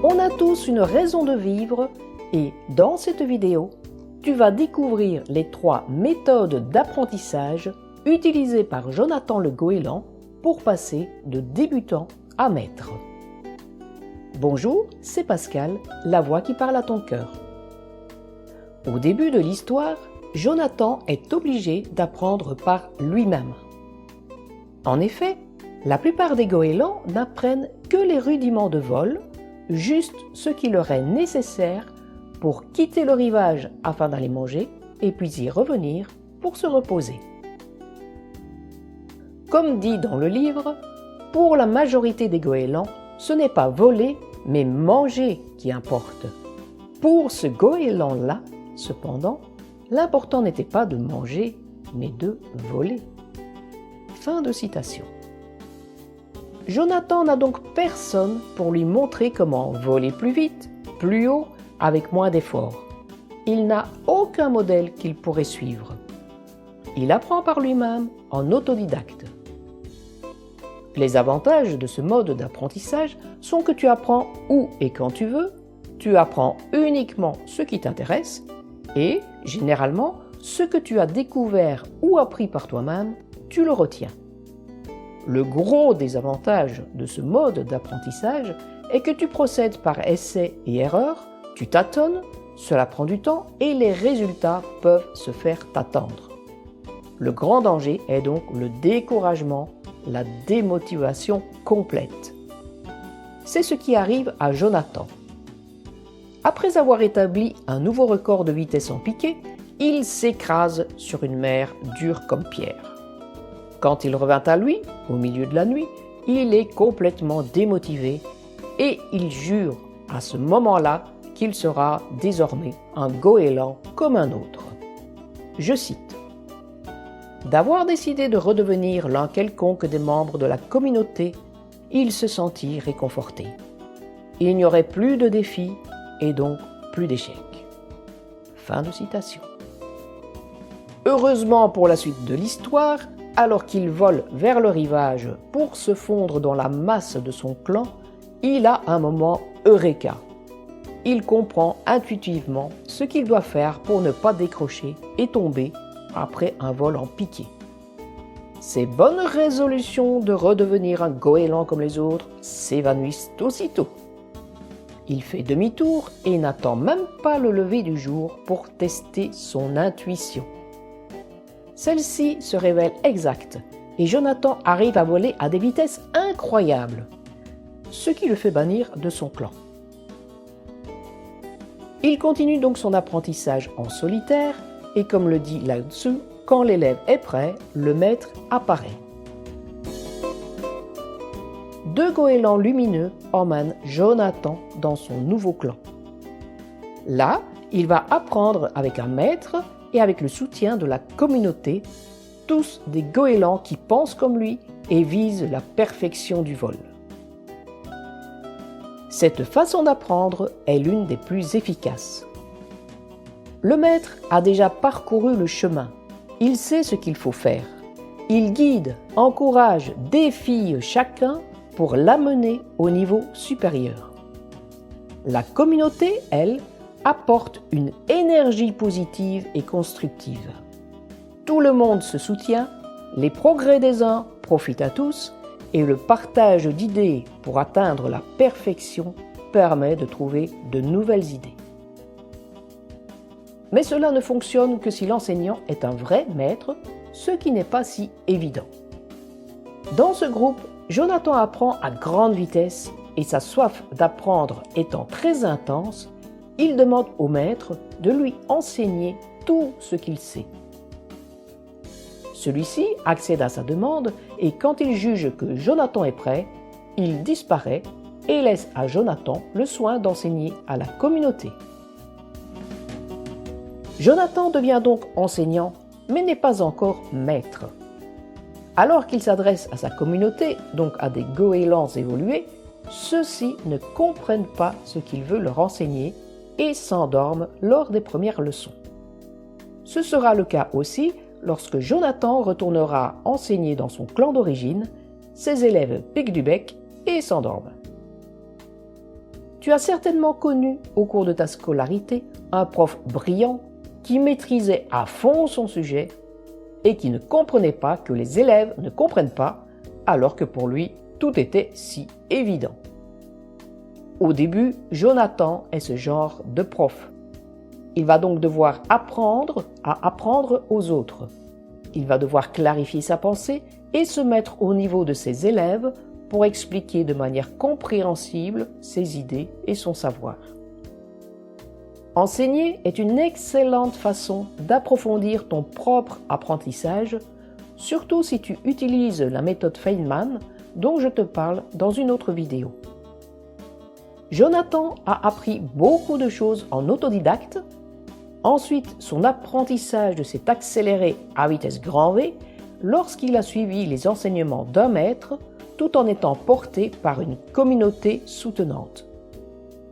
On a tous une raison de vivre et dans cette vidéo, tu vas découvrir les 3 méthodes d'apprentissage utilisées par Jonathan le goéland pour passer de débutant à maître. Bonjour, c'est Pascal, la voix qui parle à ton cœur. Au début de l'histoire, Jonathan est obligé d'apprendre par lui-même. En effet, la plupart des goélands n'apprennent que les rudiments de vol, juste ce qui leur est nécessaire pour quitter le rivage afin d'aller manger et puis y revenir pour se reposer. Comme dit dans le livre, pour la majorité des goélands, ce n'est pas voler mais manger qui importe. Pour ce goéland-là, cependant, l'important n'était pas de manger mais de voler. Fin de citation. Jonathan n'a donc personne pour lui montrer comment voler plus vite, plus haut, avec moins d'efforts. Il n'a aucun modèle qu'il pourrait suivre. Il apprend par lui-même en autodidacte. Les avantages de ce mode d'apprentissage sont que tu apprends où et quand tu veux, tu apprends uniquement ce qui t'intéresse et, généralement, ce que tu as découvert ou appris par toi-même, tu le retiens. Le gros désavantage de ce mode d'apprentissage est que tu procèdes par essai et erreur, tu tâtonnes, cela prend du temps et les résultats peuvent se faire t'attendre. Le grand danger est donc le découragement, la démotivation complète. C'est ce qui arrive à Jonathan. Après avoir établi un nouveau record de vitesse en piqué, il s'écrase sur une mer dure comme pierre. Quand il revint à lui, au milieu de la nuit, il est complètement démotivé et il jure à ce moment-là qu'il sera désormais un goéland comme un autre. Je cite: « D'avoir décidé de redevenir l'un quelconque des membres de la communauté, il se sentit réconforté. Il n'y aurait plus de défis et donc plus d'échecs. » Fin de citation. Heureusement pour la suite de l'histoire, alors qu'il vole vers le rivage pour se fondre dans la masse de son clan, il a un moment eureka. Il comprend intuitivement ce qu'il doit faire pour ne pas décrocher et tomber après un vol en piqué. Ses bonnes résolutions de redevenir un goéland comme les autres s'évanouissent aussitôt. Il fait demi-tour et n'attend même pas le lever du jour pour tester son intuition. Celle-ci se révèle exacte et Jonathan arrive à voler à des vitesses incroyables, ce qui le fait bannir de son clan. Il continue donc son apprentissage en solitaire et comme le dit Lao Tzu, quand l'élève est prêt, le maître apparaît. 2 goélands lumineux emmènent Jonathan dans son nouveau clan. Là, il va apprendre avec un maître et avec le soutien de la communauté, tous des goélands qui pensent comme lui et visent la perfection du vol. Cette façon d'apprendre est l'une des plus efficaces. Le maître a déjà parcouru le chemin, il sait ce qu'il faut faire. Il guide, encourage, défie chacun pour l'amener au niveau supérieur. La communauté, elle, apporte une énergie positive et constructive. Tout le monde se soutient, les progrès des uns profitent à tous et le partage d'idées pour atteindre la perfection permet de trouver de nouvelles idées. Mais cela ne fonctionne que si l'enseignant est un vrai maître, ce qui n'est pas si évident. Dans ce groupe, Jonathan apprend à grande vitesse et sa soif d'apprendre étant très intense, il demande au maître de lui enseigner tout ce qu'il sait. Celui-ci accède à sa demande et quand il juge que Jonathan est prêt, il disparaît et laisse à Jonathan le soin d'enseigner à la communauté. Jonathan devient donc enseignant, mais n'est pas encore maître. Alors qu'il s'adresse à sa communauté, donc à des goélands évolués, ceux-ci ne comprennent pas ce qu'il veut leur enseigner et s'endorment lors des premières leçons. Ce sera le cas aussi lorsque Jonathan retournera enseigner dans son clan d'origine, ses élèves piquent du bec et s'endorment. Tu as certainement connu au cours de ta scolarité un prof brillant qui maîtrisait à fond son sujet et qui ne comprenait pas que les élèves ne comprennent pas, alors que pour lui, tout était si évident. Au début, Jonathan est ce genre de prof. Il va donc devoir apprendre à apprendre aux autres. Il va devoir clarifier sa pensée et se mettre au niveau de ses élèves pour expliquer de manière compréhensible ses idées et son savoir. Enseigner est une excellente façon d'approfondir ton propre apprentissage, surtout si tu utilises la méthode Feynman dont je te parle dans une autre vidéo. Jonathan a appris beaucoup de choses en autodidacte. Ensuite, son apprentissage s'est accéléré à vitesse grand V lorsqu'il a suivi les enseignements d'un maître tout en étant porté par une communauté soutenante.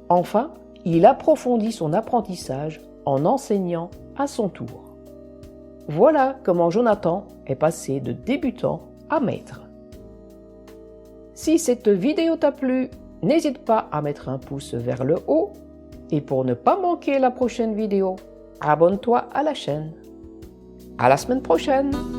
Enfin, il approfondit son apprentissage en enseignant à son tour. Voilà comment Jonathan est passé de débutant à maître. Si cette vidéo t'a plu, n'hésite pas à mettre un pouce vers le haut et pour ne pas manquer la prochaine vidéo, abonne-toi à la chaîne. À la semaine prochaine!